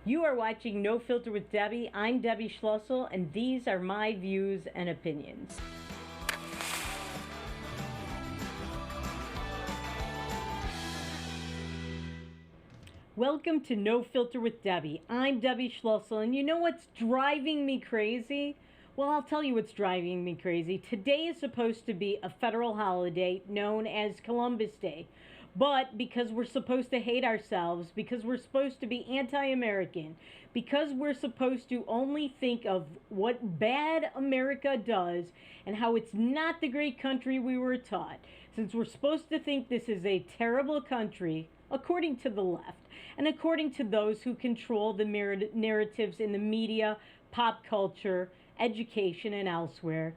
You are watching No Filter with Debbie. I'm Debbie Schlussel, and these are my views and opinions. Welcome to No Filter with Debbie. I'm Debbie Schlussel, and you know what's driving me crazy? Well, I'll tell you what's driving me crazy. Today is supposed to be a federal holiday known as Columbus Day. But because we're supposed to hate ourselves, because we're supposed to be anti-American, because we're supposed to only think of what bad America does and how it's not the great country we were taught, since we're supposed to think this is a terrible country, according to the left, and according to those who control the narratives in the media, pop culture, education, and elsewhere,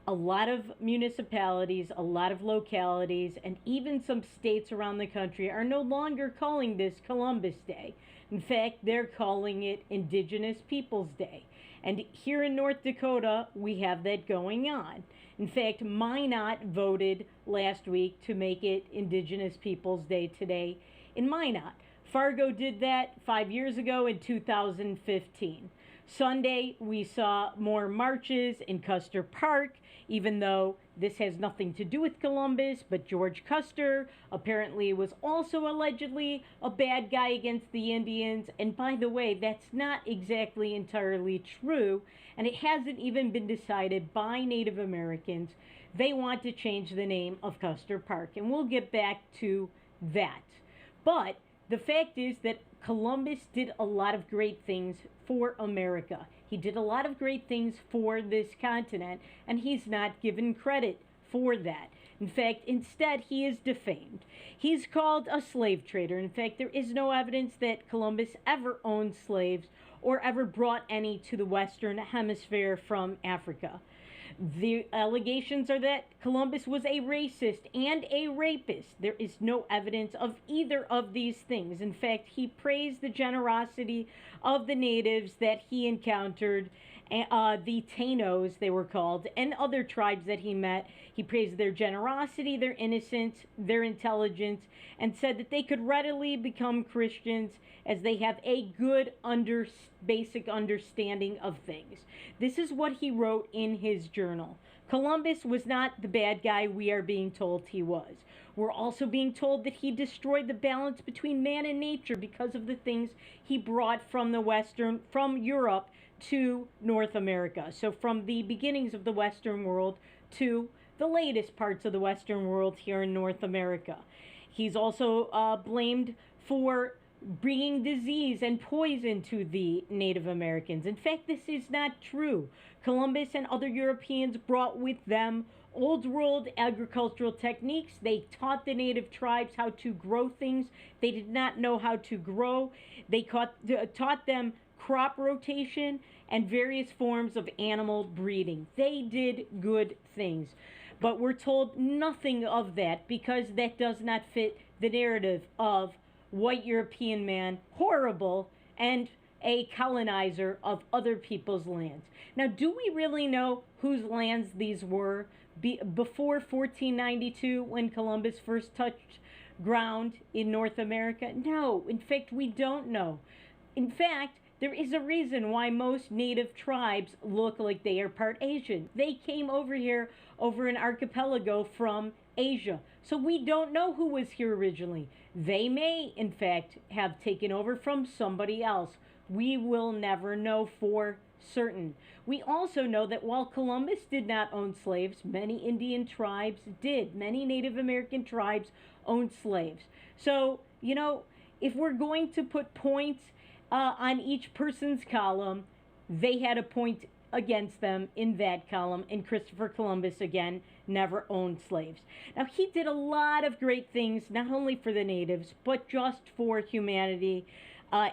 a lot of municipalities, a lot of localities, and even some states around the country are no longer calling this Columbus Day. In fact, they're calling it Indigenous Peoples Day. And here in North Dakota, we have that going on. In fact, Minot voted last week to make it Indigenous Peoples Day today in Minot. Fargo did that 5 years ago in 2015. Sunday, we saw more marches in Custer Park, even though this has nothing to do with Columbus, but George Custer apparently was also allegedly a bad guy against the Indians. And by the way, that's not exactly entirely true, and it hasn't even been decided by Native Americans. They want to change the name of Custer Park, and we'll get back to that. But the fact is that Columbus did a lot of great things for America. He did a lot of great things for this continent, and he's not given credit for that. In fact, instead, he is defamed. He's called a slave trader. In fact, there is no evidence that Columbus ever owned slaves or ever brought any to the Western Hemisphere from Africa. The allegations are that Columbus was a racist and a rapist. There is no evidence of either of these things. In fact, he praised the generosity of the natives that he encountered, the Taínos, they were called, and other tribes that he met. He praised their generosity, their innocence, their intelligence, and said that they could readily become Christians as they have a good basic understanding of things. This is what he wrote in his journal. Columbus was not the bad guy we are being told he was. We're also being told that he destroyed the balance between man and nature because of the things he brought from Europe to North America. So from the beginnings of the Western world to the latest parts of the Western world here in North America. He's also blamed for bringing disease and poison to the Native Americans. In fact, this is not true. Columbus and other Europeans brought with them old world agricultural techniques. They taught the native tribes how to grow things they did not know how to grow. They taught them crop rotation and various forms of animal breeding. They did good things. But we're told nothing of that because that does not fit the narrative of white European man, horrible, and a colonizer of other people's lands. Now, do we really know whose lands these were before 1492 when Columbus first touched ground in North America? No, in fact, we don't know. In fact, there is a reason why most native tribes look like they are part Asian. They came over here over an archipelago from Asia. So we don't know who was here originally. They may, in fact, have taken over from somebody else. We will never know for certain. We also know that while Columbus did not own slaves, many Indian tribes did. Many Native American tribes owned slaves. So, you know, if we're going to put points on each person's column, they had a point against them in that column, and Christopher Columbus, again, never owned slaves. Now, he did a lot of great things, not only for the natives, but just for humanity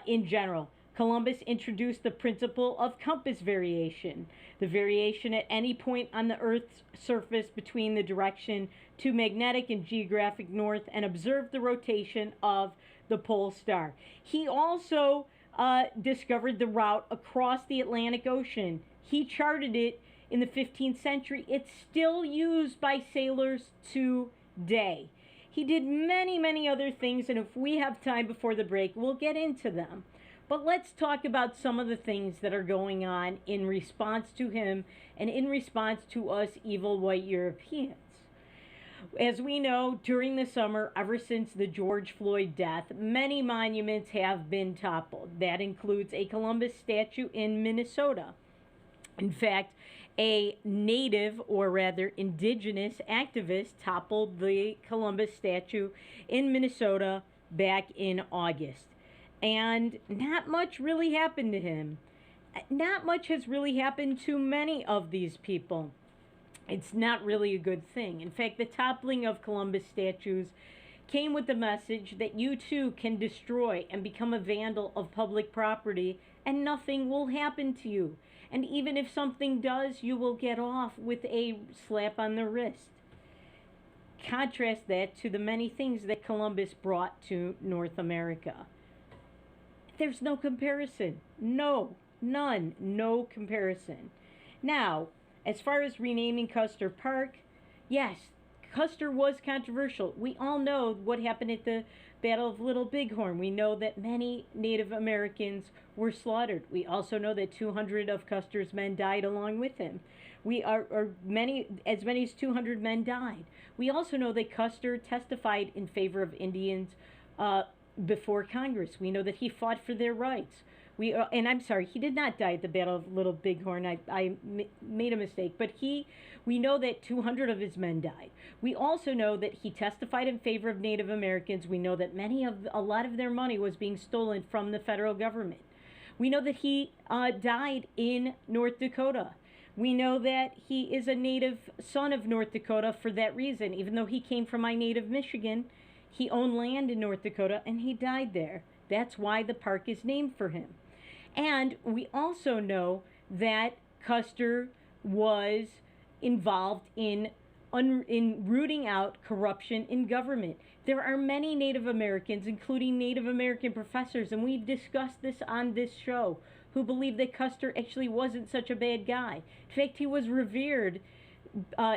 in general. Columbus introduced the principle of compass variation, the variation at any point on the Earth's surface between the direction to magnetic and geographic north, and observed the rotation of the pole star. He also discovered the route across the Atlantic Ocean. He charted it in the 15th century. It's still used by sailors today. He did many, many other things, and if we have time before the break, we'll get into them. But let's talk about some of the things that are going on in response to him and in response to us evil white Europeans. As we know, during the summer, ever since the George Floyd death, many monuments have been toppled. That includes a Columbus statue in Minnesota. In fact, a native, or rather indigenous activist toppled the Columbus statue in Minnesota back in August. And not much really happened to him. Not much has really happened to many of these people. It's not really a good thing. In fact, the toppling of Columbus statues came with the message that you too can destroy and become a vandal of public property and nothing will happen to you. And even if something does, you will get off with a slap on the wrist. Contrast that to the many things that Columbus brought to North America. There's no comparison. No, none, no comparison. Now, as far as renaming Custer Park, yes, Custer was controversial. We all know what happened at the Battle of Little Bighorn. We know that many Native Americans were slaughtered. We also know that 200 of Custer's men died along with him. As many as 200 men died. We also know that Custer testified in favor of Indians before Congress. We know that he fought for their rights. And I'm sorry, he did not die at the Battle of Little Bighorn. I made a mistake. But we know that 200 of his men died. We also know that he testified in favor of Native Americans. We know that a lot of their money was being stolen from the federal government. We know that he died in North Dakota. We know that he is a native son of North Dakota for that reason. Even though he came from my native Michigan, he owned land in North Dakota and he died there. That's why the park is named for him. And we also know that Custer was involved in rooting out corruption in government. There are many Native Americans, including Native American professors, and we've discussed this on this show, who believe that Custer actually wasn't such a bad guy. In fact, he was revered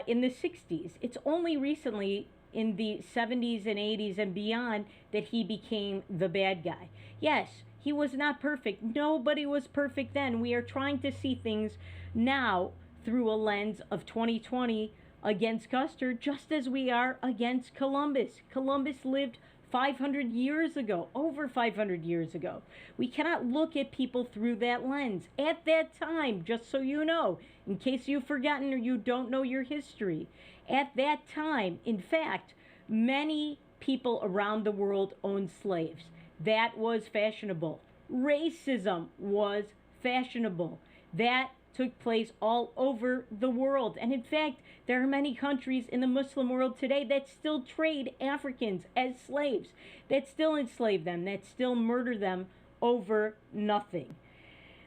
in the 60s. It's only recently, in the 70s and 80s and beyond, that he became the bad guy. Yes, he was not perfect. Nobody was perfect then. We are trying to see things now through a lens of 2020 against Custer, just as we are against Columbus. Columbus lived 500 years ago, over 500 years ago. We cannot look at people through that lens. At that time, just so you know, in case you've forgotten or you don't know your history, at that time, in fact, many people around the world owned slaves. That was fashionable. Racism was fashionable. That took place all over the world. And in fact, there are many countries in the Muslim world today that still trade Africans as slaves, that still enslave them, that still murder them over nothing.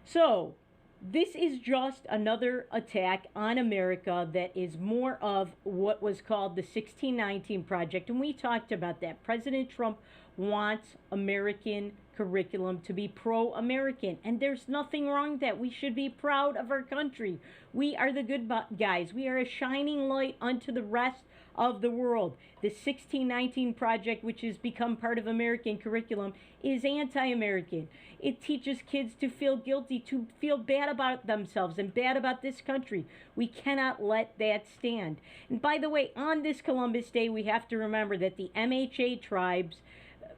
So, this is just another attack on America that is more of what was called the 1619 Project. And we talked about that. President Trump wants American curriculum to be pro-American. And there's nothing wrong with that. We should be proud of our country. We are the good guys. We are a shining light unto the rest of the world. The 1619 Project, which has become part of American curriculum, is anti-American. It teaches kids to feel guilty, to feel bad about themselves and bad about this country. We cannot let that stand. And by the way, on this Columbus Day, we have to remember that the MHA tribes,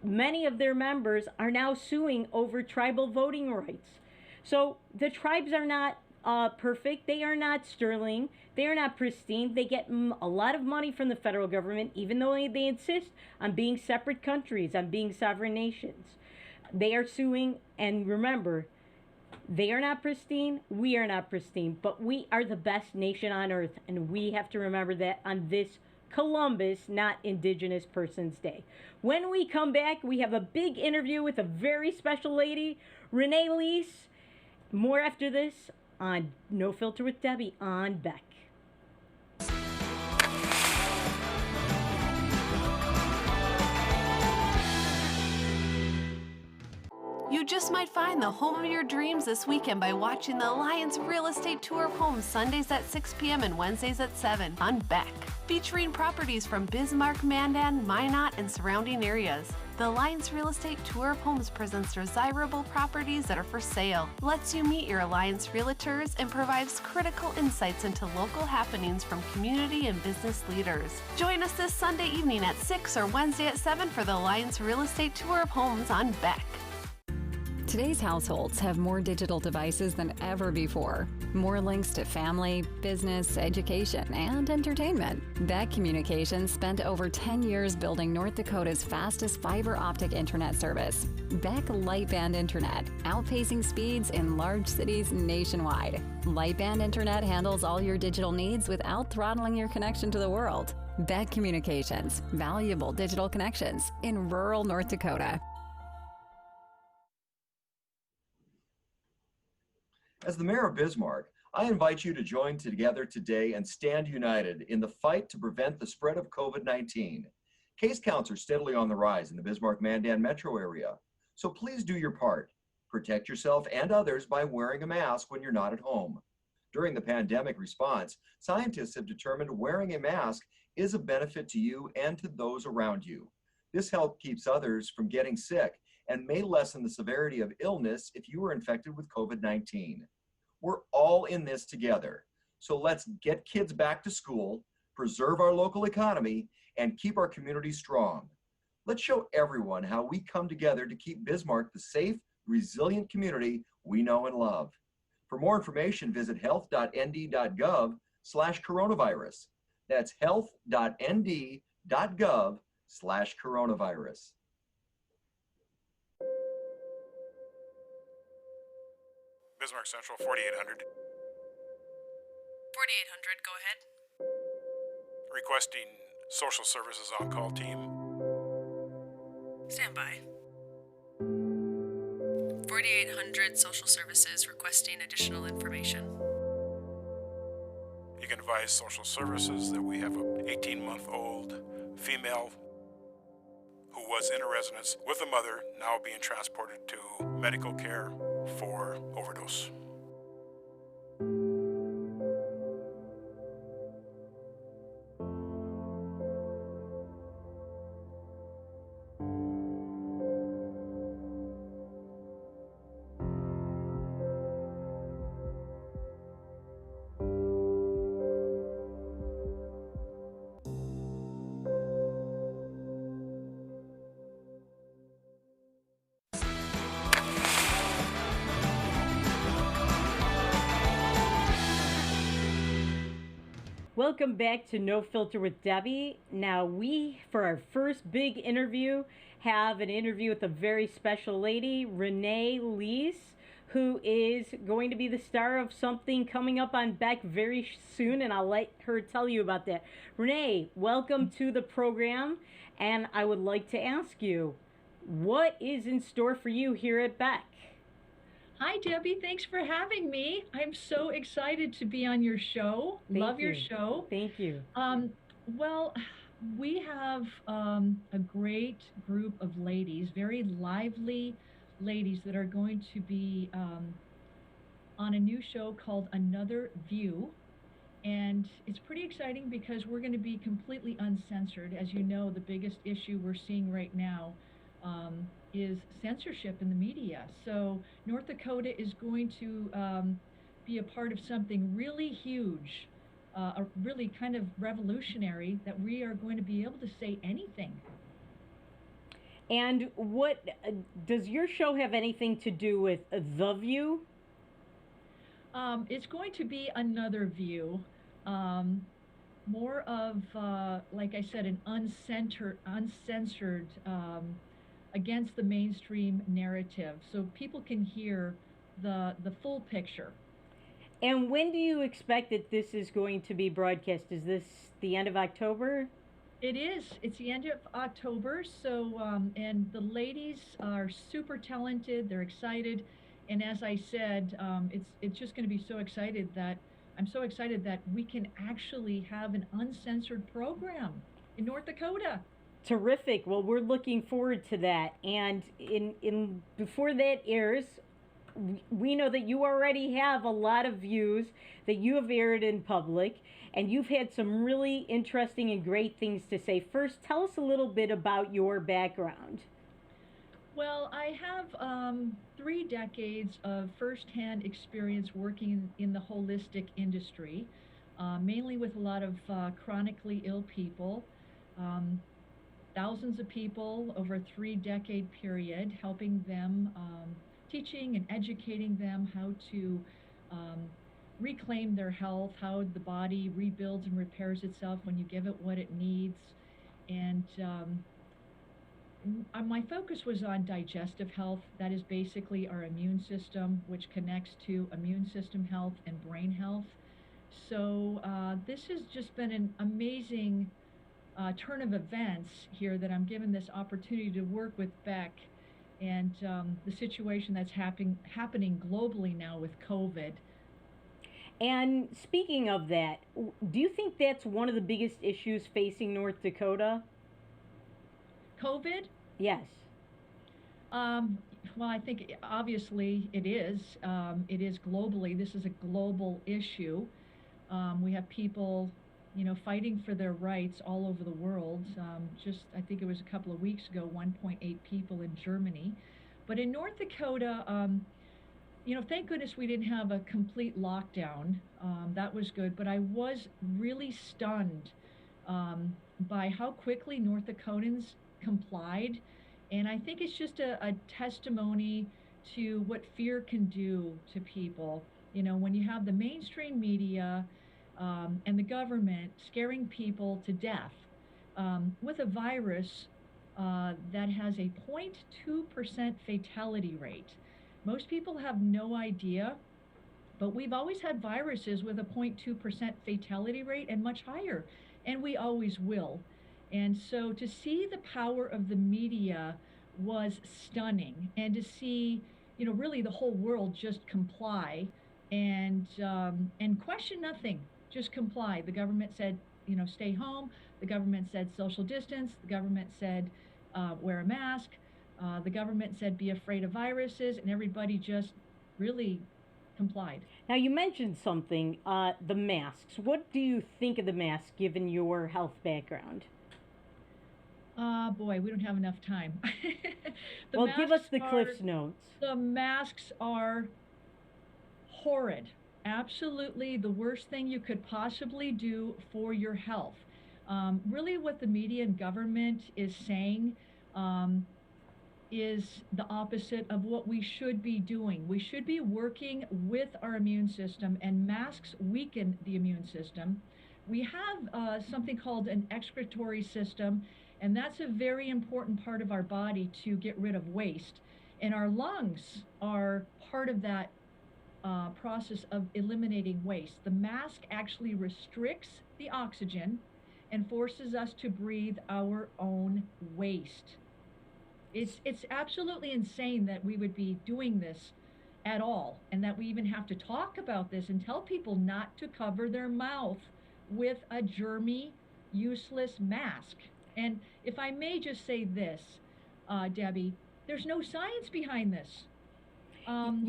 many of their members are now suing over tribal voting rights. So the tribes are not perfect. They are not sterling. They are not pristine. They get a lot of money from the federal government, even though they insist on being separate countries, on being sovereign nations. They are suing, and remember, they are not pristine. We are not pristine, but we are the best nation on earth, and we have to remember that on this Columbus, not Indigenous Persons Day. When we come back, we have a big interview with a very special lady, Renee Lease. More after this on No Filter with Debbie on Beck. You just might find the home of your dreams this weekend by watching the Alliance Real Estate Tour of Homes Sundays at 6 p.m. and Wednesdays at 7 on Beck, featuring properties from Bismarck, Mandan, Minot, and surrounding areas. The Alliance Real Estate Tour of Homes presents desirable properties that are for sale, lets you meet your Alliance realtors, and provides critical insights into local happenings from community and business leaders. Join us this Sunday evening at 6 or Wednesday at 7 for the Alliance Real Estate Tour of Homes on Beck. Today's households have more digital devices than ever before. More links to family, business, education, and entertainment. Beck Communications spent over 10 years building North Dakota's fastest fiber optic internet service. Beck Lightband Internet, outpacing speeds in large cities nationwide. Lightband Internet handles all your digital needs without throttling your connection to the world. Beck Communications, valuable digital connections in rural North Dakota. As the mayor of Bismarck, I invite you to join together today and stand united in the fight to prevent the spread of COVID-19. Case counts are steadily on the rise in the Bismarck-Mandan metro area, so please do your part. Protect yourself and others by wearing a mask when you're not at home. During the pandemic response, scientists have determined wearing a mask is a benefit to you and to those around you. This help keeps others from getting sick and may lessen the severity of illness if you were infected with COVID-19. We're all in this together. So let's get kids back to school, preserve our local economy, and keep our community strong. Let's show everyone how we come together to keep Bismarck the safe, resilient community we know and love. For more information, visit health.nd.gov/coronavirus. That's health.nd.gov/coronavirus. Bismarck Central, 4800. 4800, go ahead. Requesting social services on-call team. Stand by. 4800 social services requesting additional information. You can advise social services that we have an 18-month-old female who was in a residence with a mother, now being transported to medical care for overdose. Welcome back to No Filter with Debbie. Now we, for our first big interview, have an interview with a very special lady, Renee Lees, who is going to be the star of something coming up on Beck very soon, and I'll let her tell you about that. Renee, welcome to the program, and I would like to ask you, what is in store for you here at Beck? Hi, Debbie. Thanks for having me. I'm so excited to be on your show. Love your show. Thank you. Well, we have a great group of ladies, very lively ladies that are going to be on a new show called Another View. And it's pretty exciting because we're going to be completely uncensored. As you know, the biggest issue we're seeing right now is censorship in the media. So North Dakota is going to be a part of something really huge, a really kind of revolutionary, that we are going to be able to say anything. And what does your show have anything to do with The View? It's going to be Another View. More of, like I said, an uncensored against the mainstream narrative, so people can hear the full picture. And when do you expect that this is going to be broadcast? Is this the end of October? It is. It's the end of October. So, and the ladies are super talented. They're excited, and as I said, it's just going to be so excited that I'm so excited that we can actually have an uncensored program in North Dakota. Terrific. Well, we're looking forward to that. And in before that airs, we know that you already have a lot of views that you have aired in public, and you've had some really interesting and great things to say. First, tell us a little bit about your background. Well, I have 3 decades of firsthand experience working in the holistic industry, mainly with a lot of chronically ill people, um, thousands of people over a 3 decade period, helping them, teaching and educating them how to um, reclaim their health, how the body rebuilds and repairs itself when you give it what it needs. And my focus was on digestive health. That is basically our immune system, which connects to immune system health and brain health. So this has just been an amazing turn of events here that I'm given this opportunity to work with Beck and the situation that's happening globally now with COVID. And speaking of that, do you think that's one of the biggest issues facing North Dakota? COVID? Yes. Um, well, I think obviously it is. It is globally. This is a global issue. We have people, fighting for their rights all over the world. Just, I think it was a couple of weeks ago, 1.8 people in Germany. But in North Dakota, thank goodness we didn't have a complete lockdown. That was good. But I was really stunned by how quickly North Dakotans complied. And I think it's just a testimony to what fear can do to people. When you have the mainstream media and the government scaring people to death with a virus that has a 0.2% fatality rate. Most people have no idea, but we've always had viruses with a 0.2% fatality rate and much higher, and we always will. And so to see the power of the media was stunning, and to see, really the whole world just comply and question nothing, just comply. The government said, stay home. The government said social distance. The government said wear a mask. The government said be afraid of viruses, and everybody just really complied. Now, you mentioned something, the masks. What do you think of the masks given your health background? Boy, we don't have enough time. Well, give us the Cliff's Notes. The masks are horrid. Absolutely the worst thing you could possibly do for your health. Really, what the media and government is saying is the opposite of what we should be doing. We should be working with our immune system, and masks weaken the immune system. We have something called an excretory system, and that's a very important part of our body to get rid of waste. And our lungs are part of that process of eliminating waste. The mask actually restricts the oxygen and forces us to breathe our own waste. It's absolutely insane that we would be doing this at all, and that we even have to talk about this and tell people not to cover their mouth with a germy, useless mask. And if I may just say this, Debbie, there's no science behind this. I'm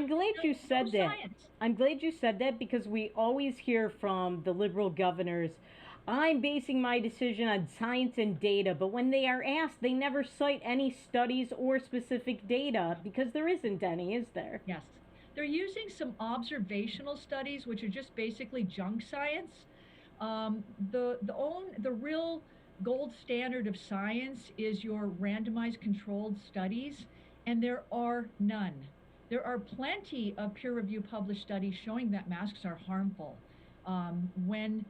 glad you said that. Science. I'm glad you said that, because we always hear from the liberal governors, I'm basing my decision on science and data, but when they are asked, they never cite any studies or specific data, because there isn't any, is there? Yes. They're using some observational studies, which are just basically junk science. The real gold standard of science is your randomized controlled studies, and there are none. There are plenty of peer-reviewed published studies showing that masks are harmful. When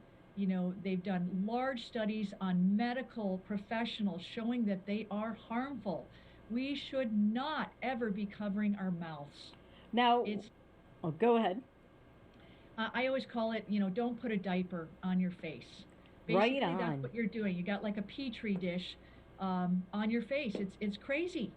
they've done large studies on medical professionals showing that they are harmful. We should not ever be covering our mouths. Now, go ahead. I always call it, don't put a diaper on your face. Basically, right on. That's what you're doing. You got like a petri dish on your face. It's crazy.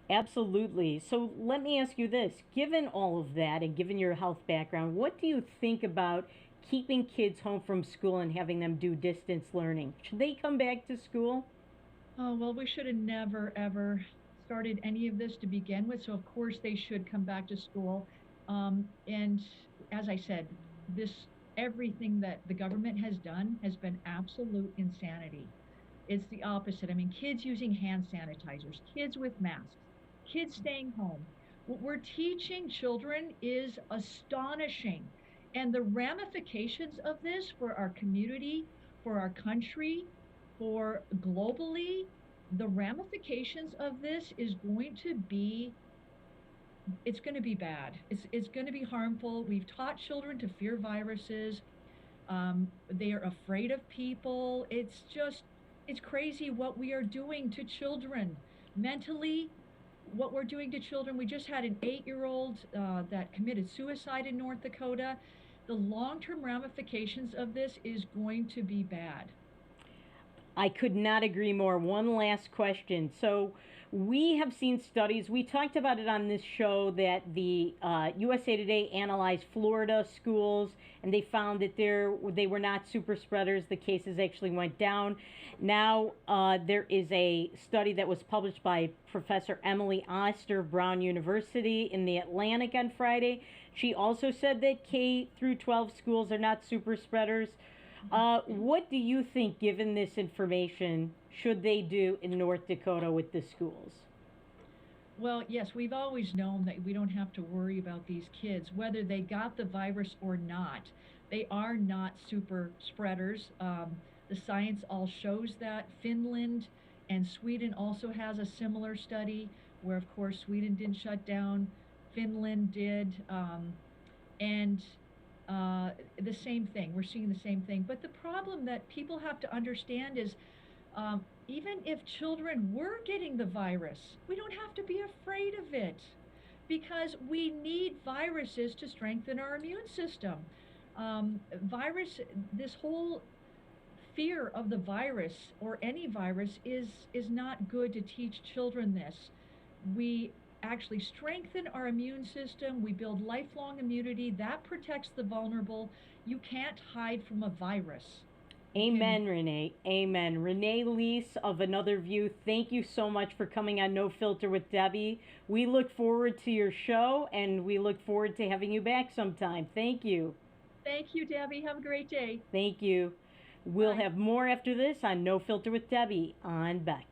Absolutely. So let me ask you this. Given all of that and given your health background, what do you think about keeping kids home from school and having them do distance learning? Should they come back to school? Oh, well, we should have never, ever started any of this to begin with. So, of course, they should come back to school. And as I said, everything that the government has done has been absolute insanity. It's the opposite. I mean, kids using hand sanitizers, kids with masks, kids staying home. What we're teaching children is astonishing. And the ramifications of this for our community, for our country, for globally, the ramifications of this is going to be, it's going to be bad. It's going to be harmful. We've taught children to fear viruses. They are afraid of people. It's crazy what we are doing to children mentally, what we're doing to children. We just had an 8-year-old that committed suicide in North Dakota. The long-term ramifications of this is going to be bad. I could not agree more. One last question. So we have seen studies, we talked about it on this show, that the USA Today analyzed Florida schools, and they found that they were not super spreaders. The cases actually went down. Now there is a study that was published by Professor Emily Oster of Brown University in the Atlantic on Friday. She also said that K through 12 schools are not super spreaders. What do you think, given this information, should they do in North Dakota with the schools? Well, yes, we've always known that we don't have to worry about these kids, whether they got the virus or not. They are not super spreaders. The science all shows that. Finland and Sweden also has a similar study where, of course, Sweden didn't shut down, Finland did, and the same thing. We're seeing the same thing. But the problem that people have to understand is even if children were getting the virus, we don't have to be afraid of it, because we need viruses to strengthen our immune system. This whole fear of the virus or any virus is not good to teach children this. We actually strengthen our immune system. We build lifelong immunity that protects the vulnerable. You can't hide from a virus. Amen, Renee. Amen. Renee Leese of Another View, thank you so much for coming on No Filter with Debbie. We look forward to your show, and we look forward to having you back sometime. Thank you. Thank you, Debbie. Have a great day. Thank you. We'll Bye. have more after this on No Filter with Debbie on Beck.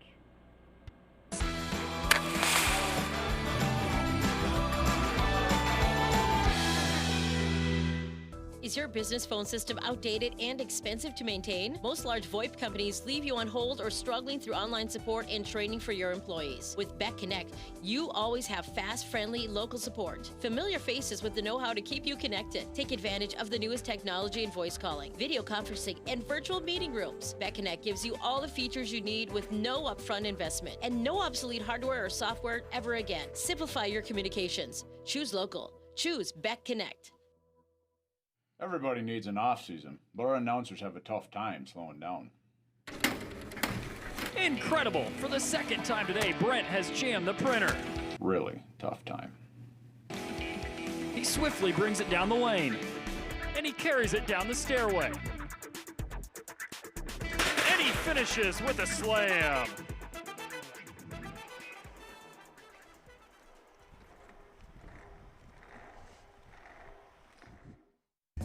Is your business phone system outdated and expensive to maintain? Most large VoIP companies leave you on hold or struggling through online support and training for your employees. With Beck Connect, you always have fast, friendly, local support. Familiar faces with the know-how to keep you connected. Take advantage of the newest technology in voice calling, video conferencing, and virtual meeting rooms. Beck Connect gives you all the features you need with no upfront investment and no obsolete hardware or software ever again. Simplify your communications. Choose local. Choose Beck Connect. Everybody needs an off-season, but our announcers have a tough time slowing down. Incredible! For the second time today, Brent has jammed the printer. Really tough time. He swiftly brings it down the lane, and he carries it down the stairway. And he finishes with a slam.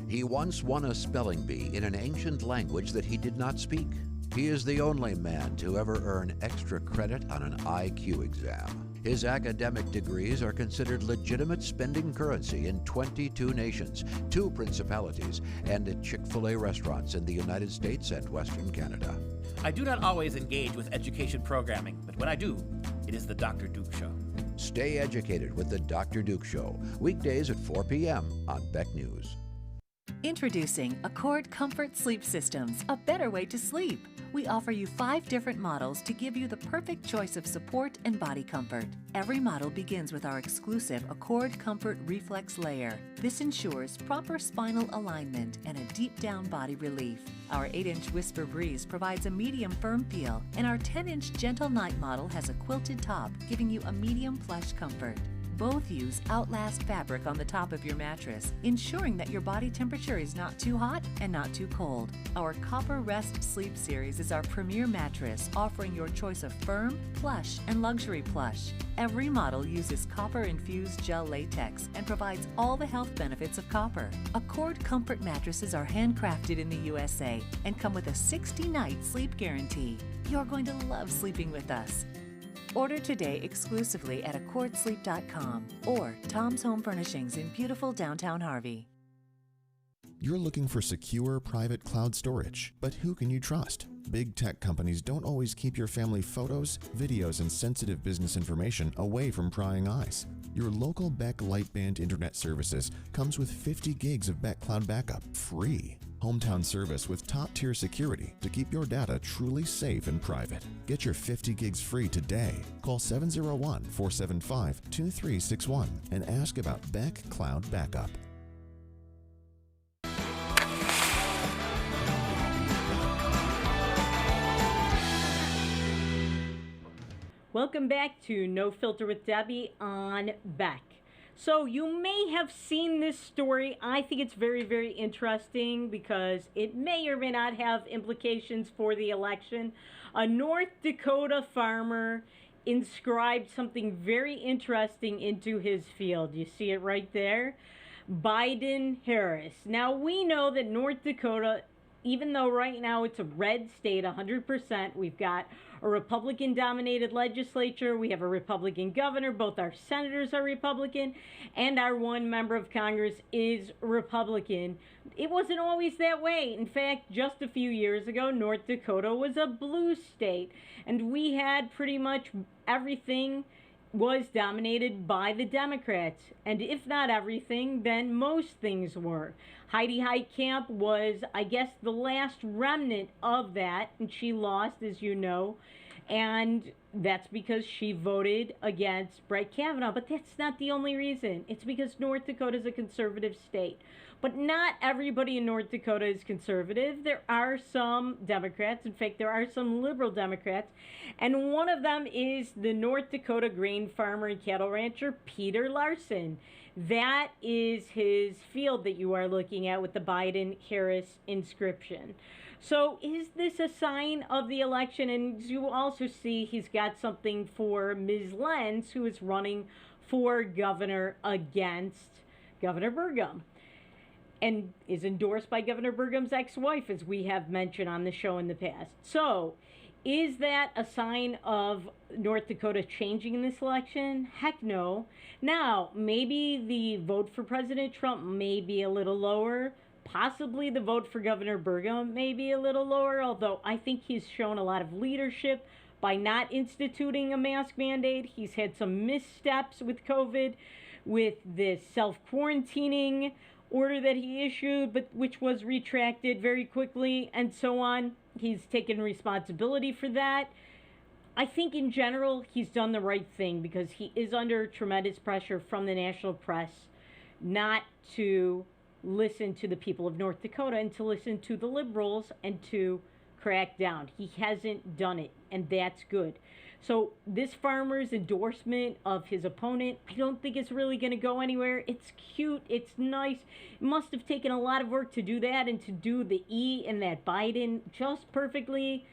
He once won a spelling bee in an ancient language that he did not speak. He is the only man to ever earn extra credit on an IQ exam. His academic degrees are considered legitimate spending currency in 22 nations, 2 principalities, and at Chick-fil-A restaurants in the United States and Western Canada. I do not always engage with education programming, but when I do, it is the Dr. Duke Show. Stay educated with the Dr. Duke Show, weekdays at 4 p.m. on Beck News. Introducing Accord Comfort Sleep Systems, a better way to sleep. We offer you 5 different models to give you the perfect choice of support and body comfort. Every model begins with our exclusive Accord Comfort Reflex Layer. This ensures proper spinal alignment and a deep down body relief. Our 8-inch Whisper Breeze provides a medium firm feel, and our 10-inch Gentle Night model has a quilted top, giving you a medium plush comfort. Both use Outlast fabric on the top of your mattress, ensuring that your body temperature is not too hot and not too cold. Our Copper Rest Sleep Series is our premier mattress, offering your choice of firm, plush, and luxury plush. Every model uses copper-infused gel latex and provides all the health benefits of copper. Accord Comfort mattresses are handcrafted in the USA and come with a 60-night sleep guarantee. You're going to love sleeping with us. Order today exclusively at accordsleep.com or Tom's Home Furnishings in beautiful downtown Harvey. You're looking for secure private cloud storage, but who can you trust? Big tech companies don't always keep your family photos, videos, and sensitive business information away from prying eyes. Your local Beck Lightband Internet Services comes with 50 gigs of Beck Cloud Backup free. Hometown service with top-tier security to keep your data truly safe and private. Get your 50 gigs free today. Call 701-475-2361 and ask about Beck Cloud Backup. Welcome back to No Filter with Debbie on Beck. So you may have seen this story. I think it's very, very interesting because it may or may not have implications for the election. A North Dakota farmer inscribed something very interesting into his field. You see it right there? Biden-Harris. Now we know that North Dakota, even though right now it's a red state 100%, we've got a Republican-dominated legislature, we have a Republican governor, both our senators are Republican, and our one member of Congress is Republican. It wasn't always that way. In fact, just a few years ago, North Dakota was a blue state, and we had pretty much everything was dominated by the Democrats. And if not everything, then most things were. Heidi Heitkamp was, I guess, the last remnant of that, and she lost, as you know, and that's because she voted against Brett Kavanaugh. But that's not the only reason. It's because North Dakota is a conservative state. But not everybody in North Dakota is conservative. There are some Democrats. In fact, there are some liberal Democrats. And one of them is the North Dakota grain farmer and cattle rancher, Peter Larson. That is his field that you are looking at with the Biden-Harris inscription. So is this a sign of the election? And you also see he's got something for Ms. Lenz, who is running for governor against Governor Burgum, and is endorsed by Governor Burgum's ex-wife, as we have mentioned on the show in the past. So is that a sign of North Dakota changing in this election? Heck no. Now, maybe the vote for President Trump may be a little lower. Possibly the vote for Governor Burgum may be a little lower, although I think he's shown a lot of leadership by not instituting a mask mandate. He's had some missteps with COVID, with this self-quarantining order that he issued, but which was retracted very quickly, and so on. He's taken responsibility for that. I think in general he's done the right thing because he is under tremendous pressure from the national press not to listen to the people of North Dakota and to listen to the liberals and to crack down. He hasn't done it, and that's good. So this farmer's endorsement of his opponent, I don't think it's really going to go anywhere. It's cute. It's nice. It must have taken a lot of work to do that and to do the E in that Biden just perfectly.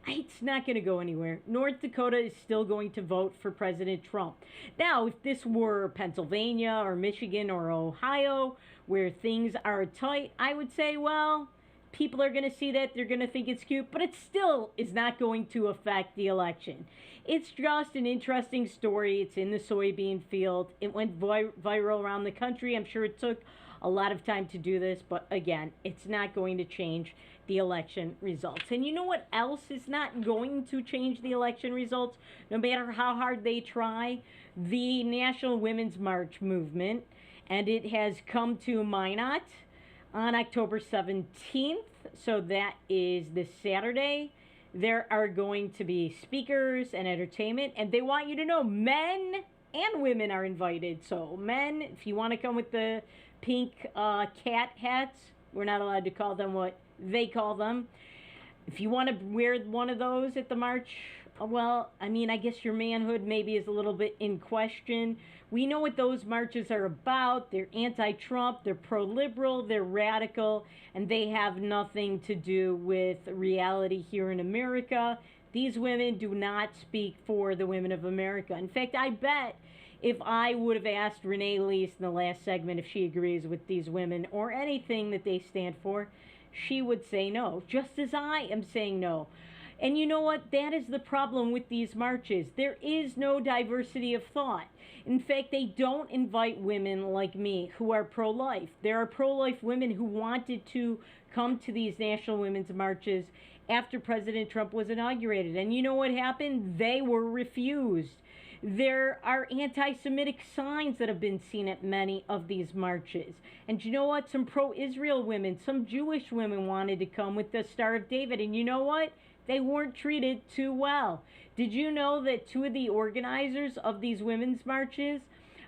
It's not going to go anywhere. North Dakota is still going to vote for President Trump. Now, if this were Pennsylvania or Michigan or Ohio, where things are tight, I would say, well, people are going to see that. They're going to think it's cute, but it still is not going to affect the election. It's just an interesting story. It's in the soybean field. It went viral around the country. I'm sure it took a lot of time to do this, but again, it's not going to change the election results. And you know what else is not going to change the election results, no matter how hard they try? The National Women's March movement, and it has come to Minot on October 17th, so that is this Saturday. There are going to be speakers and entertainment, and they want you to know men and women are invited. So men, if you want to come with the pink cat hats, we're not allowed to call them what they call them. If you want to wear one of those at the march, Well, I mean, I guess your manhood maybe is a little bit in question. We know what those marches are about. They're anti Trump, they're pro liberal, they're radical, and they have nothing to do with reality here in America. These women do not speak for the women of America. In fact, I bet if I would have asked Renee Lease in the last segment if she agrees with these women or anything that they stand for, she would say no, just as I am saying no. And you know what? That is the problem with these marches. There is no diversity of thought. In fact, they don't invite women like me who are pro life. There are pro life women who wanted to come to these national women's marches after President Trump was inaugurated. And you know what happened? They were refused. There are anti Semitic signs that have been seen at many of these marches. And you know what? Some pro Israel women, some Jewish women wanted to come with the Star of David. And you know what? They weren't treated too well. Did you know that two of the organizers of these women's marches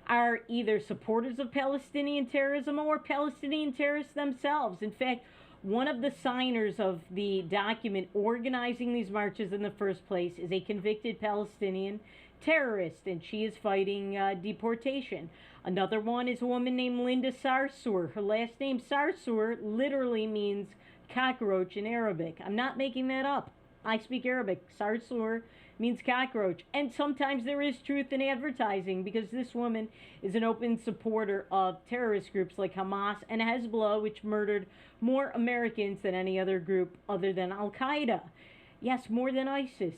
are either supporters of Palestinian terrorism or Palestinian terrorists themselves? In fact, one of the signers of the document organizing these marches in the first place is a convicted Palestinian terrorist, and she is fighting deportation. Another one is a woman named Linda Sarsour. Her last name, Sarsour, literally means cockroach in Arabic. I'm not making that up. I speak Arabic. Sarsour means cockroach. And sometimes there is truth in advertising, because this woman is an open supporter of terrorist groups like Hamas and Hezbollah, which murdered more Americans than any other group other than Al Qaeda. Yes, more than ISIS.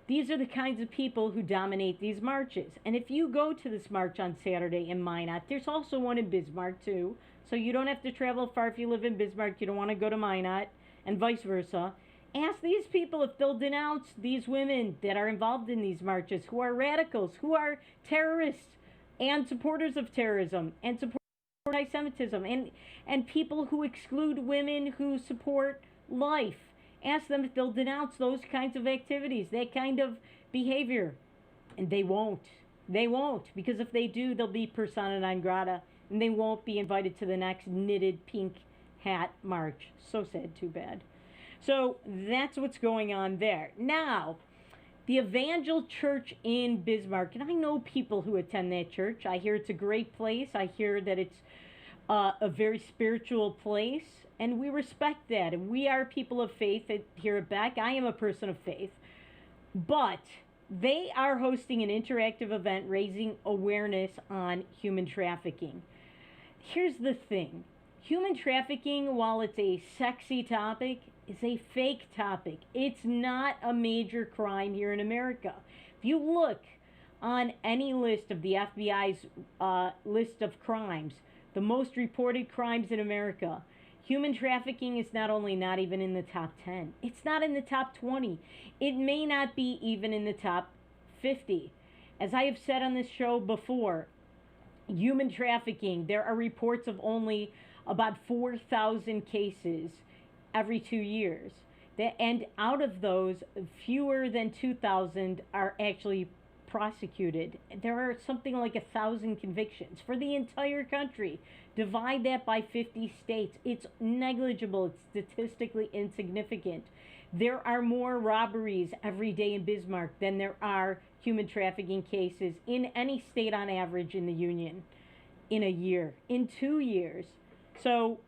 These are the kinds of people who dominate these marches. And if you go to this march on Saturday in Minot, there's also one in Bismarck too. So you don't have to travel far if you live in Bismarck. You don't want to go to Minot, and vice versa. Ask these people if they'll denounce these women that are involved in these marches, who are radicals, who are terrorists and supporters of terrorism and support anti-Semitism, and people who exclude women who support life. Ask them if they'll denounce those kinds of activities, that kind of behavior. And they won't. They won't, because if they do, they'll be persona non grata, and they won't be invited to the next knitted pink hat march. So sad, too bad. So that's what's going on there. Now, the Evangel Church in Bismarck, and I know people who attend that church. I hear it's a great place. I hear that it's a very spiritual place, and we respect that. And we are people of faith here at Beck. I am a person of faith. But they are hosting an interactive event raising awareness on human trafficking. Here's the thing. Human trafficking, while it's a sexy topic, is a fake topic. It's not a major crime here in America. If you look on any list of the FBI's list of crimes, the most reported crimes in America, human trafficking is not only not even in the top 10, it's not in the top 20. It may not be even in the top 50. As I have said on this show before, human trafficking, there are reports of only about 4,000 cases every 2 years. And out of those, fewer than 2,000 are actually prosecuted. There are something like 1,000 convictions for the entire country. Divide that by 50 states. It's negligible. It's statistically insignificant. There are more robberies every day in Bismarck than there are human trafficking cases in any state on average in the Union in a year, in 2 years. So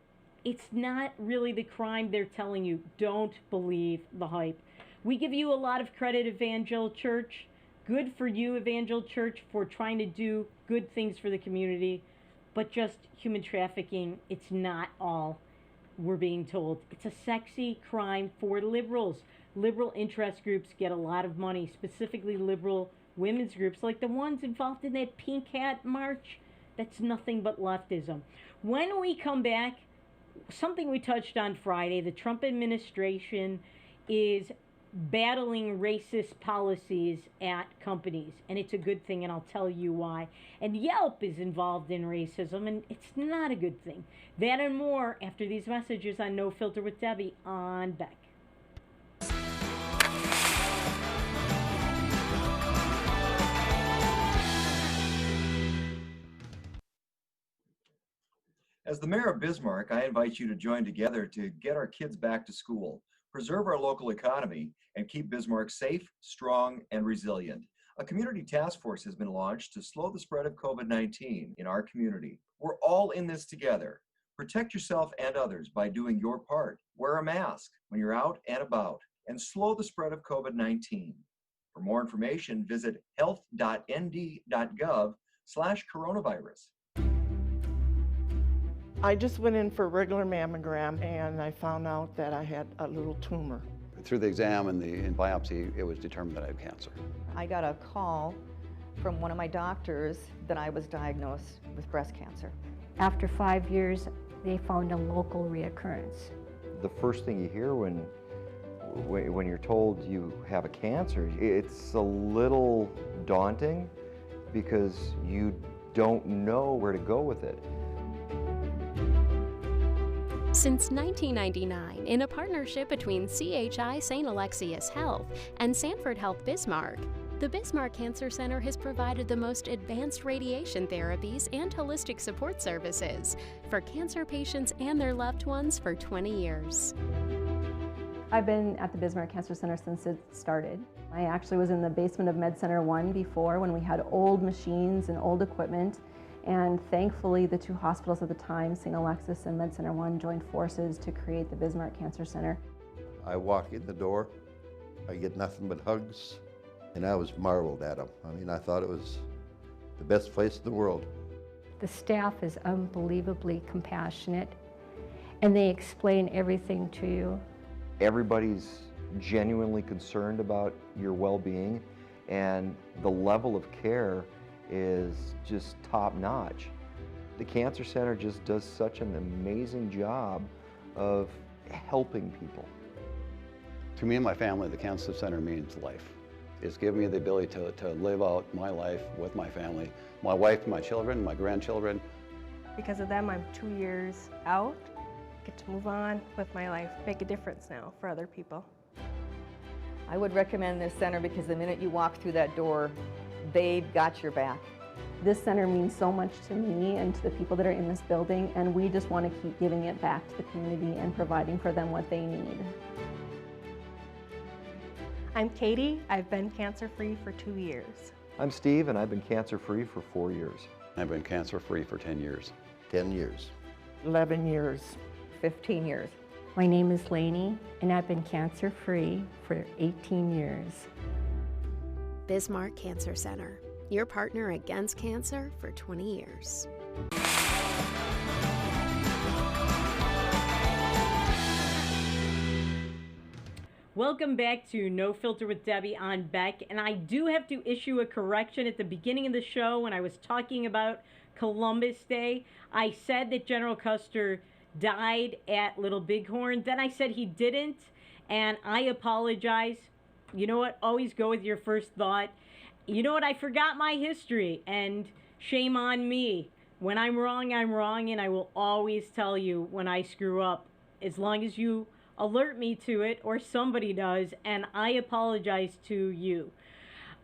it's not really the crime they're telling you. Don't believe the hype. We give you a lot of credit, Evangel Church. Good for you, Evangel Church, for trying to do good things for the community. But just human trafficking, it's not all we're being told. It's a sexy crime for liberals. Liberal interest groups get a lot of money, specifically liberal women's groups like the ones involved in that pink hat march. That's nothing but leftism. When we come back, something we touched on Friday, the Trump administration is battling racist policies at companies, and it's a good thing, and I'll tell you why. And Yelp is involved in racism, and it's not a good thing. That and more after these messages on No Filter with Debbie on Beck. As the mayor of Bismarck, I invite you to join together to get our kids back to school. preserve our local economy, and keep Bismarck safe, strong, and resilient. A community task force has been launched to slow the spread of COVID-19 in our community. We're all in this together. Protect yourself and others by doing your part. Wear a mask when you're out and about, and slow the spread of COVID-19. For more information, visit health.nd.gov/coronavirus. I just went in for a regular mammogram and I found out that I had a little tumor. Through the exam and the biopsy, it was determined that I had cancer. I got a call from one of my doctors that I was diagnosed with breast cancer. After 5 years, they found a local reoccurrence. The first thing you hear when you're told you have a cancer, it's a little daunting because you don't know where to go with it. Since 1999, in a partnership between CHI St. Alexius Health and Sanford Health Bismarck, the Bismarck Cancer Center has provided the most advanced radiation therapies and holistic support services for cancer patients and their loved ones for 20 years. I've been at the Bismarck Cancer Center since it started. I actually was in the basement of Med Center 1 before, when we had old machines and old equipment. And thankfully, the two hospitals at the time, St. Alexius and Med Center 1, joined forces to create the Bismarck Cancer Center. I walk in the door, I get nothing but hugs, and I was marveled at them. I mean, I thought it was the best place in the world. The staff is unbelievably compassionate, and they explain everything to you. Everybody's genuinely concerned about your well-being, and the level of care is just top-notch. The Cancer Center just does such an amazing job of helping people. To me and my family, the Cancer Center means life. It's given me the ability to live out my life with my family, my wife, my children, my grandchildren. Because of them, I'm 2 years out, get to move on with my life, make a difference now for other people. I would recommend this center because the minute you walk through that door, they've got your back. This center means so much to me and to the people that are in this building, and we just want to keep giving it back to the community and providing for them what they need. I'm Katie. I've been cancer-free for 2 years. I'm Steve, and I've been cancer-free for 4 years. I've been cancer-free for 10 years. 10 years. 11 years. 15 years. My name is Lainey, and I've been cancer-free for 18 years. Bismarck Cancer Center, your partner against cancer for 20 years. Welcome back to No Filter with Debbie on Beck, and I do have to issue a correction at the beginning of the show when I was talking about Columbus Day. I said that General Custer died at Little Bighorn. Then I said he didn't, and I apologize. You know what? Always go with your first thought. You know what? I forgot my history, and shame on me. When I'm wrong, and I will always tell you when I screw up, as long as you alert me to it, or somebody does, and I apologize to you.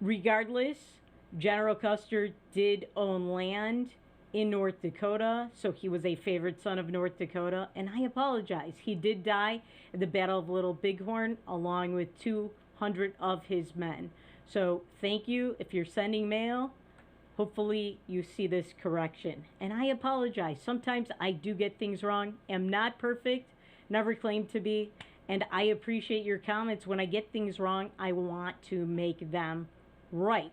Regardless, General Custer did own land in North Dakota, so he was a favored son of North Dakota, and I apologize. He did die at the Battle of Little Bighorn along with 200 of his men. So thank you. If you're sending mail, hopefully you see this correction. And I apologize. Sometimes I do get things wrong. I'm not perfect, never claimed to be, and I appreciate your comments. When I get things wrong, I want to make them right.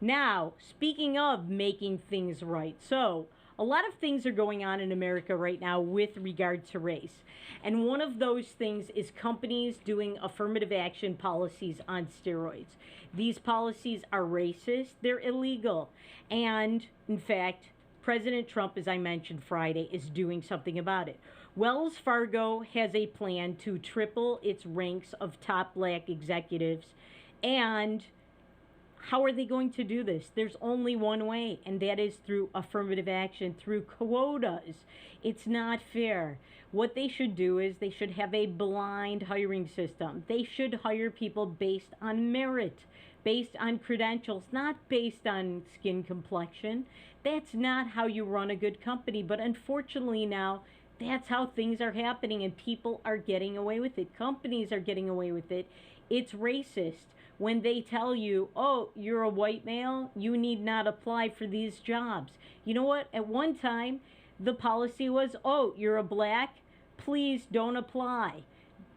Now, speaking of making things right, so a lot of things are going on in America right now with regard to race. And one of those things is companies doing affirmative action policies on steroids. These policies are racist, they're illegal. And, in fact, President Trump, as I mentioned Friday, is doing something about it. Wells Fargo has a plan to triple its ranks of top black executives. And how are they going to do this? There's only one way, and that is through affirmative action, through quotas. It's not fair. What they should do is they should have a blind hiring system. They should hire people based on merit, based on credentials, not based on skin complexion. That's not how you run a good company. But unfortunately now, That's how things are happening, and people are getting away with it. Companies are getting away with it. It's racist when they tell you, oh, you're a white male, you need not apply for these jobs. You know what? At one time, the policy was, oh, you're a black, please don't apply.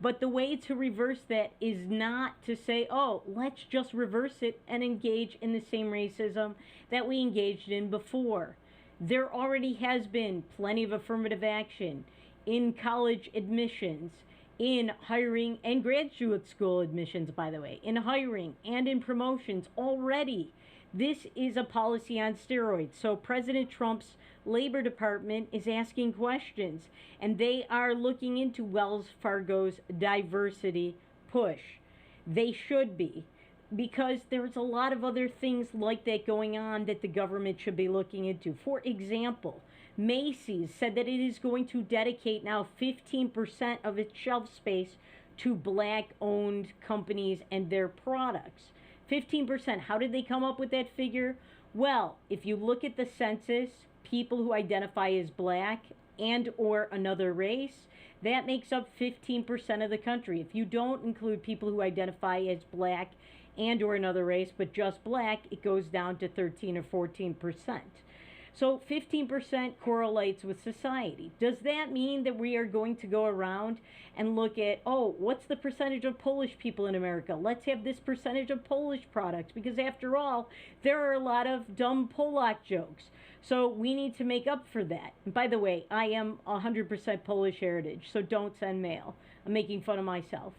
But the way to reverse that is not to say, oh, let's just reverse it and engage in the same racism that we engaged in before. There already has been plenty of affirmative action in college admissions, in hiring and graduate school admissions, by the way, in hiring and in promotions already. This is a policy on steroids. So President Trump's Labor Department is asking questions, and they are looking into Wells Fargo's diversity push. They should be, because there's a lot of other things like that going on that the government should be looking into. For example, Macy's said that it is going to dedicate now 15% of its shelf space to black-owned companies and their products. 15%. How did they come up with that figure? Well, if you look at the census, people who identify as black and or another race, that makes up 15% of the country. If you don't include people who identify as black and or another race, but just black, it goes down to 13 or 14%. So 15% correlates with society. Does that mean that we are going to go around and look at, oh, what's the percentage of Polish people in America? Let's have this percentage of Polish products, because after all, there are a lot of dumb Polak jokes. So we need to make up for that. And by the way, I am 100% Polish heritage, so don't send mail. I'm making fun of myself.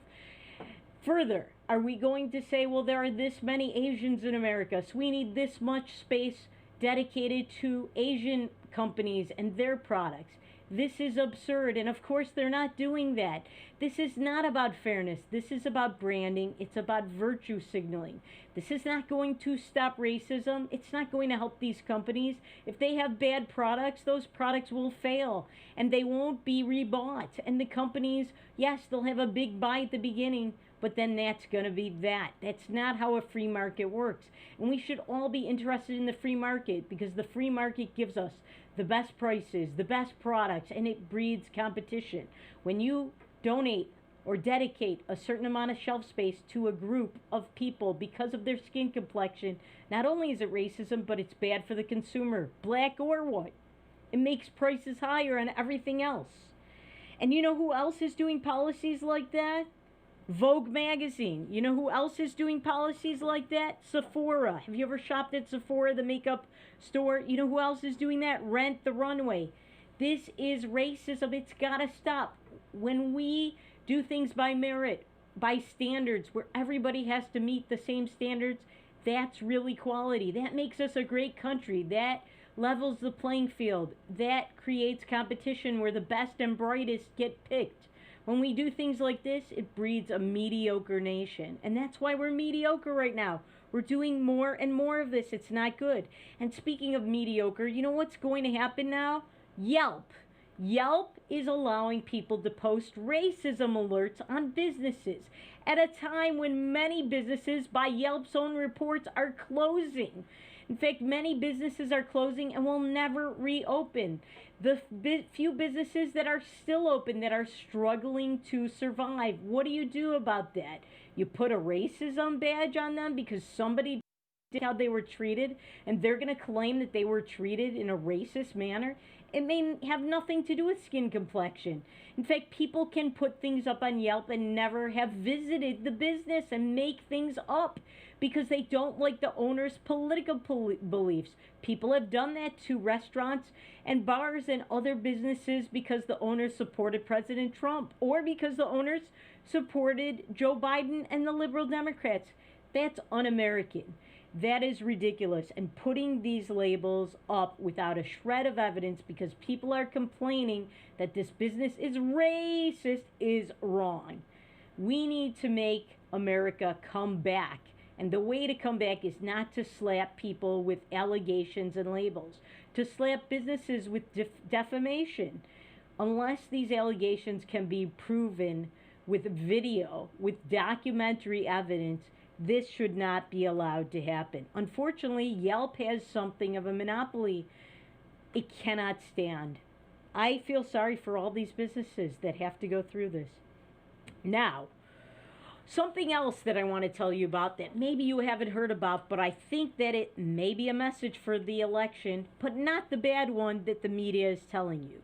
Further, are we going to say, well, there are this many Asians in America, so we need this much space dedicated to Asian companies and their products? This is absurd, and of course they're not doing that. This is not about fairness. This is about branding. It's about virtue signaling. This is not going to stop racism. It's not going to help these companies. If they have bad products, those products will fail, and they won't be rebought. And the companies, yes, they'll have a big buy at the beginning, but then that's going to be that. That's not how a free market works. And we should all be interested in the free market, because the free market gives us the best prices, the best products, and it breeds competition. When you donate or dedicate a certain amount of shelf space to a group of people because of their skin complexion, not only is it racism, but it's bad for the consumer, black or white. It makes prices higher on everything else. And you know who else is doing policies like that? Vogue magazine. You know who else is doing policies like that? Sephora. Have you ever shopped at Sephora, the makeup store? You know who else is doing that? Rent the Runway. This is racism. It's got to stop. When we do things by merit, by standards, where everybody has to meet the same standards, that's real equality. That makes us a great country. That levels the playing field. That creates competition where the best and brightest get picked. When we do things like this, it breeds a mediocre nation. And that's why we're mediocre right now. We're doing more and more of this. It's not good. And speaking of mediocre, you know what's going to happen now? Yelp. Yelp is allowing people to post racism alerts on businesses at a time when many businesses, by Yelp's own reports, are closing. In fact, many businesses are closing and will never reopen. The few businesses that are still open, that are struggling to survive, what do you do about that? You put a racism badge on them because somebody did how they were treated, and they're going to claim that they were treated in a racist manner? It may have nothing to do with skin complexion. In fact, people can put things up on Yelp and never have visited the business and make things up because they don't like the owner's political beliefs. People have done that to restaurants and bars and other businesses because the owners supported President Trump or because the owners supported Joe Biden and the liberal Democrats. That's un-American. That is ridiculous. And putting these labels up without a shred of evidence because people are complaining that this business is racist is wrong. We need to make America come back. And the way to come back is not to slap people with allegations and labels, to slap businesses with defamation. Unless these allegations can be proven with video, with documentary evidence, this should not be allowed to happen. Unfortunately, Yelp has something of a monopoly. It cannot stand. I feel sorry for all these businesses that have to go through this. Now, something else that I want to tell you about that maybe you haven't heard about, but I think that it may be a message for the election, but not the bad one that the media is telling you.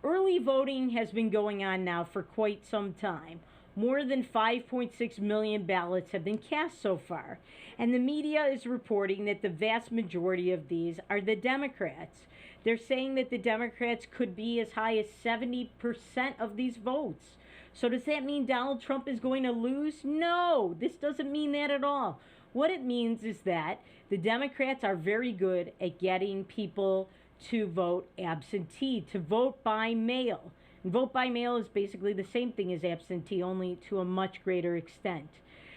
Early voting has been going on now for quite some time. More than 5.6 million ballots have been cast so far, and the media is reporting that the vast majority of these are the Democrats. They're saying that the Democrats could be as high as 70% of these votes. So does that mean Donald Trump is going to lose? No, this doesn't mean that at all. What it means is that the Democrats are very good at getting people to vote absentee, to vote by mail. And vote by mail is basically the same thing as absentee, only to a much greater extent.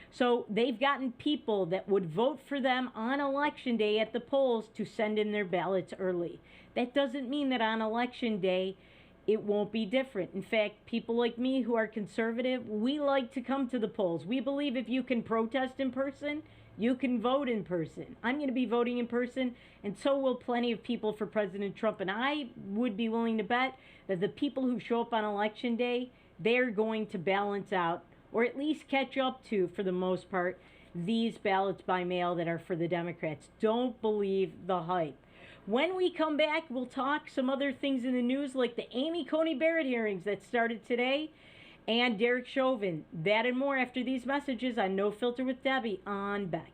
So they've gotten people that would vote for them on election day at the polls to send in their ballots early. That doesn't mean that on election day it won't be different. In fact, people like me who are conservative, we like to come to the polls. We believe if you can protest in person, you can vote in person. I'm going to be voting in person, and so will plenty of people for President Trump. And I would be willing to bet that the people who show up on election day, they're going to balance out, or at least catch up to, for the most part, these ballots by mail that are for the Democrats. Don't believe the hype. When we come back, we'll talk some other things in the news, like the Amy Coney Barrett hearings that started today, and Derek Chauvin. That and more after these messages on No Filter with Debbie on Beck.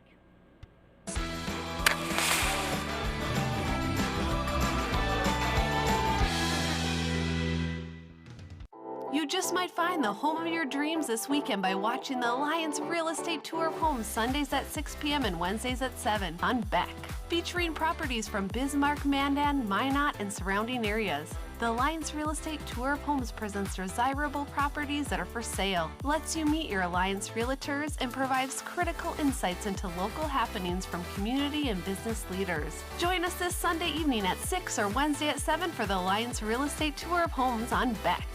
You just might find the home of your dreams this weekend by watching the Alliance Real Estate Tour of Homes Sundays at 6 p.m. and Wednesdays at 7 on Beck, featuring properties from Bismarck, Mandan, Minot, and surrounding areas. The Alliance Real Estate Tour of Homes presents desirable properties that are for sale, lets you meet your Alliance realtors, and provides critical insights into local happenings from community and business leaders. Join us this Sunday evening at 6 or Wednesday at 7 for the Alliance Real Estate Tour of Homes on Beck.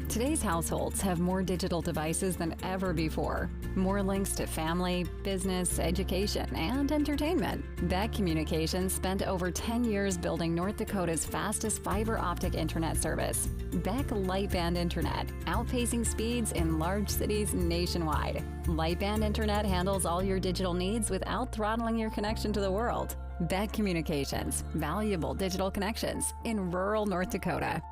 Today's households have more digital devices than ever before. More links to family, business, education, and entertainment. Beck Communications spent over 10 years building North Dakota's fastest fiber optic internet service. Beck Lightband Internet, outpacing speeds in large cities nationwide. Lightband Internet handles all your digital needs without throttling your connection to the world. Beck Communications, valuable digital connections in rural North Dakota.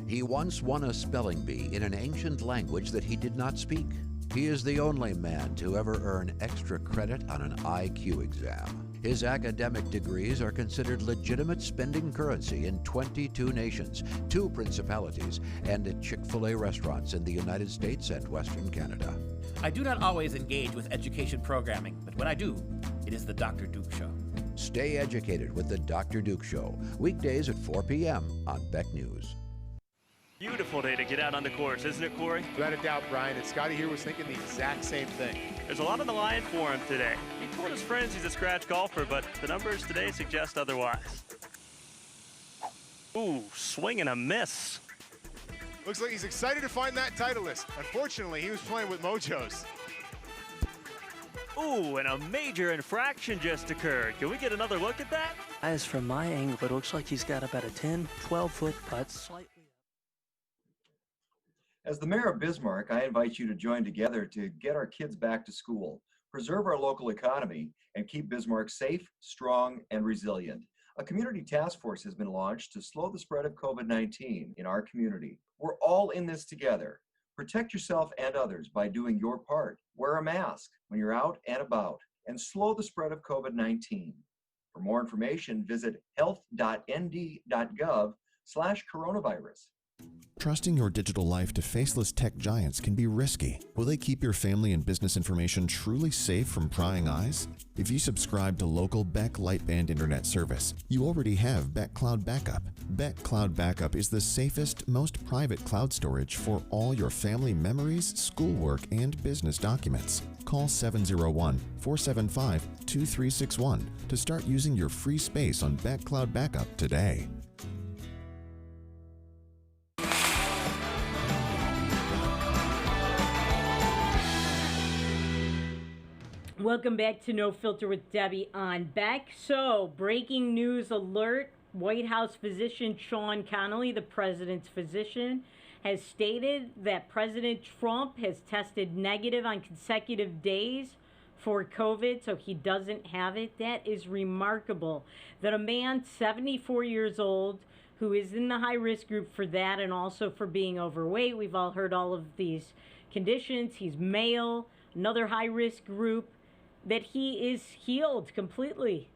He once won a spelling bee in an ancient language that he did not speak. He is the only man to ever earn extra credit on an IQ exam. His academic degrees are considered legitimate spending currency in 22 nations, 2 principalities, and at Chick-fil-A restaurants in the United States and Western Canada. I do not always engage with education programming, but when I do, it is the Dr. Duke Show. Stay educated with the Dr. Duke Show, weekdays at 4 p.m. on Beck News. Beautiful day to get out on the course, isn't it, Corey? Without a doubt, Brian. And Scotty here was thinking the exact same thing. There's a lot on the line for him today. He told his friends he's a scratch golfer, but the numbers today suggest otherwise. Ooh, swing and a miss. Looks like he's excited to find that Titleist. Unfortunately, he was playing with Mojos. Ooh, and a major infraction just occurred. Can we get another look at that? As from my angle, it looks like he's got about a 10, 12-foot putt slightly. As the mayor of Bismarck, I invite you to join together to get our kids back to school, preserve our local economy, and keep Bismarck safe, strong, and resilient. A community task force has been launched to slow the spread of COVID-19 in our community. We're all in this together. Protect yourself and others by doing your part. Wear a mask when you're out and about, and slow the spread of COVID-19. For more information, visit health.nd.gov/coronavirus. Trusting your digital life to faceless tech giants can be risky. Will they keep your family and business information truly safe from prying eyes? If you subscribe to local Beck Lightband Internet service, you already have Beck Cloud Backup. Beck Cloud Backup is the safest, most private cloud storage for all your family memories, schoolwork, and business documents. Call 701-475-2361 to start using your free space on Beck Cloud Backup today. Welcome back to No Filter with Debbie on Beck. So, breaking news alert. White House physician Sean Connolly, the president's physician, has stated that President Trump has tested negative on consecutive days for COVID, so he doesn't have it. That is remarkable. That a man 74 years old who is in the high-risk group for that and also for being overweight, we've all heard all of these conditions, he's male, another high-risk group, that he is healed completely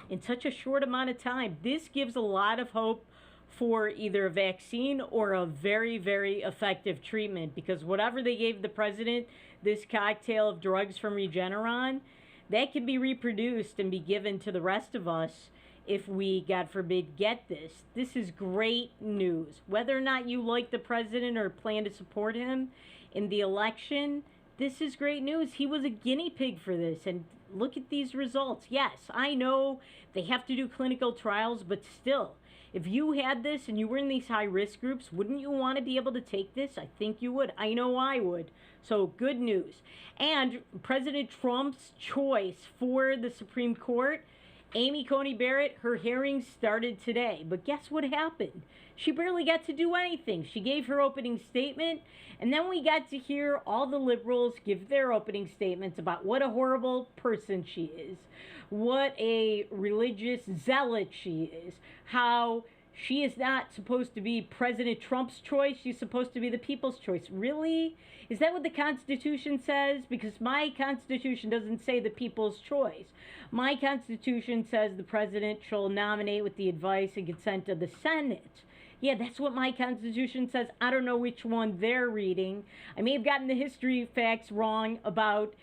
in such a short amount of time. This gives a lot of hope for either a vaccine or a very, very effective treatment, because whatever they gave the president, this cocktail of drugs from Regeneron, that can be reproduced and be given to the rest of us if we, God forbid, get this. This is great news. Whether or not you like the president or plan to support him in the election, this is great news. He was a guinea pig for this, and look at these results. Yes, I know they have to do clinical trials, but still, if you had this and you were in these high-risk groups, wouldn't you want to be able to take this? I think you would. I know I would. So good news. And President Trump's choice for the Supreme Court, Amy Coney Barrett, her hearing started today. But guess what happened? She barely got to do anything. She gave her opening statement, and then we got to hear all the liberals give their opening statements about what a horrible person she is, what a religious zealot she is, how she is not supposed to be President Trump's choice, she's supposed to be the people's choice. Really? Is that what the Constitution says? Because my Constitution doesn't say the people's choice. My Constitution says the president shall nominate with the advice and consent of the Senate. Yeah, that's what my Constitution says. I don't know which one they're reading. I may have gotten the history facts wrong about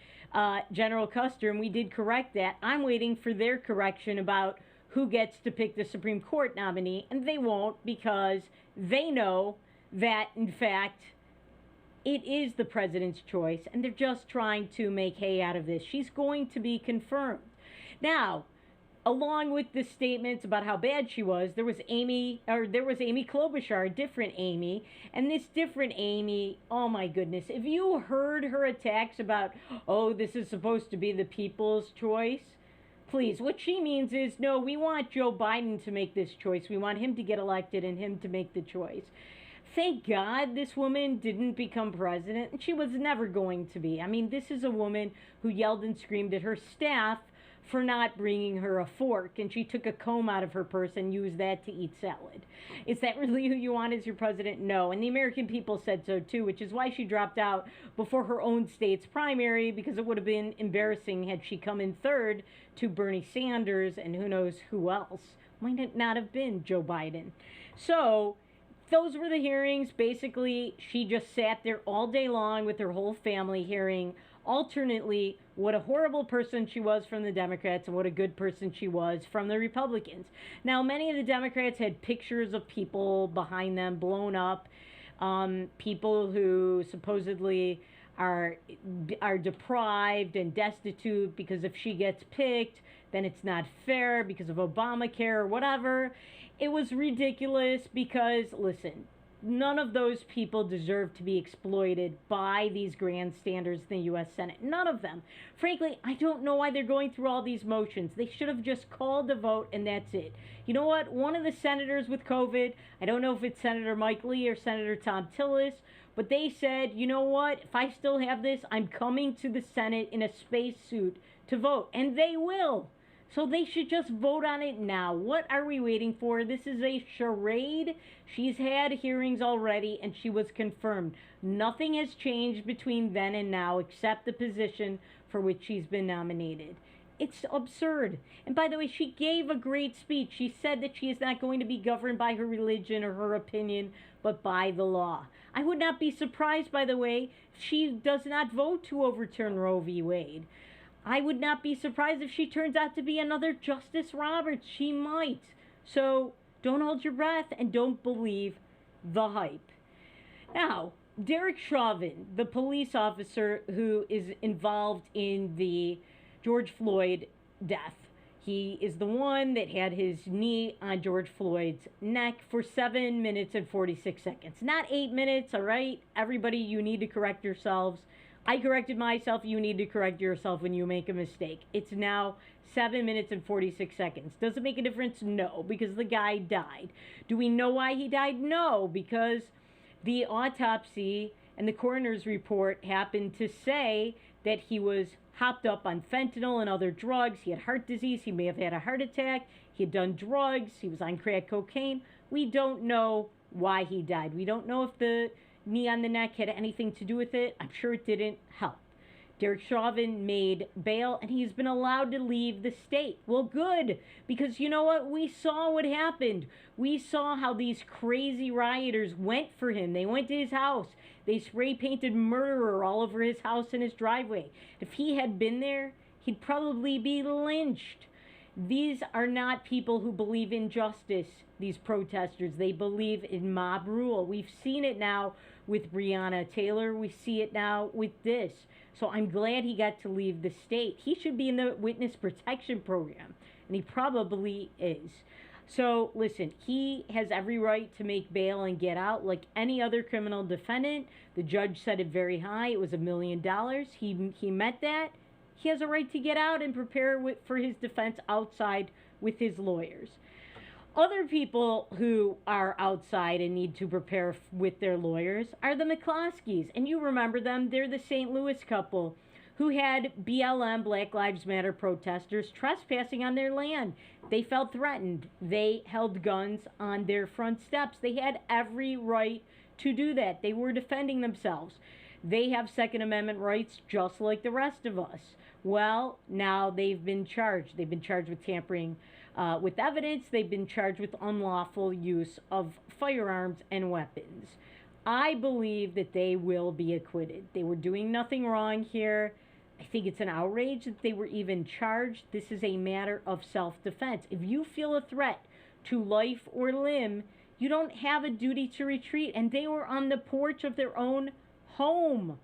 General Custer, and we did correct that. I'm waiting for their correction about who gets to pick the Supreme Court nominee, and they won't, because they know that, in fact, it is the president's choice, and they're just trying to make hay out of this. She's going to be confirmed. Now, along with the statements about how bad she was, there was Amy Klobuchar, a different Amy, and this different Amy, oh my goodness, if you heard her attacks about, oh, this is supposed to be the people's choice, please, what she means is, no, we want Joe Biden to make this choice. We want him to get elected and him to make the choice. Thank God this woman didn't become president, and she was never going to be. I mean, this is a woman who yelled and screamed at her staff for not bringing her a fork, and she took a comb out of her purse and used that to eat salad. Is that really who you want as your president? No, and the American people said so too, which is why she dropped out before her own state's primary, because it would have been embarrassing had she come in third to Bernie Sanders and who knows who else. Might it not have been Joe Biden. So those were the hearings. Basically, she just sat there all day long with her whole family hearing alternately what a horrible person she was from the Democrats and what a good person she was from the Republicans. Now, many of the Democrats had pictures of people behind them blown up, people who supposedly are deprived and destitute because if she gets picked, then it's not fair because of Obamacare or whatever. It was ridiculous because, listen, none of those people deserve to be exploited by these grandstanders in the U.S. Senate. None of them. Frankly, I don't know why they're going through all these motions. They should have just called a vote and that's it. You know what? One of the senators with COVID, I don't know if it's Senator Mike Lee or Senator Tom Tillis, but they said, you know what? If I still have this, I'm coming to the Senate in a spacesuit to vote. And they will. So they should just vote on it now. What are we waiting for? This is a charade. She's had hearings already and she was confirmed. Nothing has changed between then and now except the position for which she's been nominated. It's absurd. And by the way, she gave a great speech. She said that she is not going to be governed by her religion or her opinion, but by the law. I would not be surprised, by the way, if she does not vote to overturn Roe v. Wade. I would not be surprised if she turns out to be another Justice Roberts. She might. So don't hold your breath and don't believe the hype. Now, Derek Chauvin, the police officer who is involved in the George Floyd death, he is the one that had his knee on George Floyd's neck for 7 minutes and 46 seconds. Not 8 minutes, all right? Everybody, you need to correct yourselves. I corrected myself. You need to correct yourself when you make a mistake. It's now 7 minutes and 46 seconds. Does it make a difference? No, because the guy died. Do we know why he died? No, because the autopsy and the coroner's report happened to say that he was hopped up on fentanyl and other drugs. He had heart disease. He may have had a heart attack. He had done drugs. He was on crack cocaine. We don't know why he died. We don't know if the knee on the neck had anything to do with it. I'm sure it didn't help. Derek Chauvin made bail, and he's been allowed to leave the state. Well, good, because you know what? We saw what happened. We saw how these crazy rioters went for him. They went to his house. They spray-painted murderer all over his house and his driveway. If he had been there, he'd probably be lynched. These are not people who believe in justice, these protesters. They believe in mob rule. We've seen it now with Breonna Taylor. We see it now with this. So I'm glad he got to leave the state. He should be in the witness protection program, and he probably is. So listen, he has every right to make bail and get out like any other criminal defendant. The judge set it very high. It was $1 million. He met that. He has a right to get out and prepare for his defense outside with his lawyers. Other people who are outside and need to prepare with their lawyers are the McCloskeys. And you remember them. They're the St. Louis couple who had BLM, Black Lives Matter protesters, trespassing on their land. They felt threatened. They held guns on their front steps. They had every right to do that. They were defending themselves. They have Second Amendment rights just like the rest of us. Well, now they've been charged. They've been charged with tampering with evidence. They've been charged with unlawful use of firearms and weapons. I believe that they will be acquitted. They were doing nothing wrong here. I think it's an outrage that they were even charged. This is a matter of self-defense. If you feel a threat to life or limb, you don't have a duty to retreat. And they were on the porch of their own home.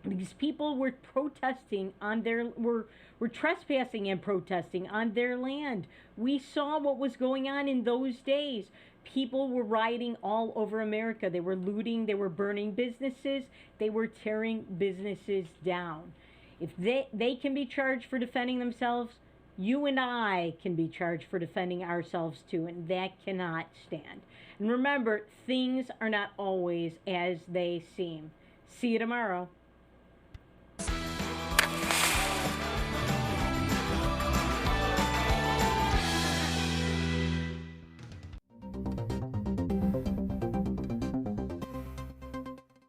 These people were protesting on were trespassing and protesting on their land. We saw what was going on in those days. People were rioting all over America. They were looting, they were burning businesses, they were tearing businesses down. If they can be charged for defending themselves, you and I can be charged for defending ourselves too, and that cannot stand. And remember, things are not always as they seem. See you tomorrow.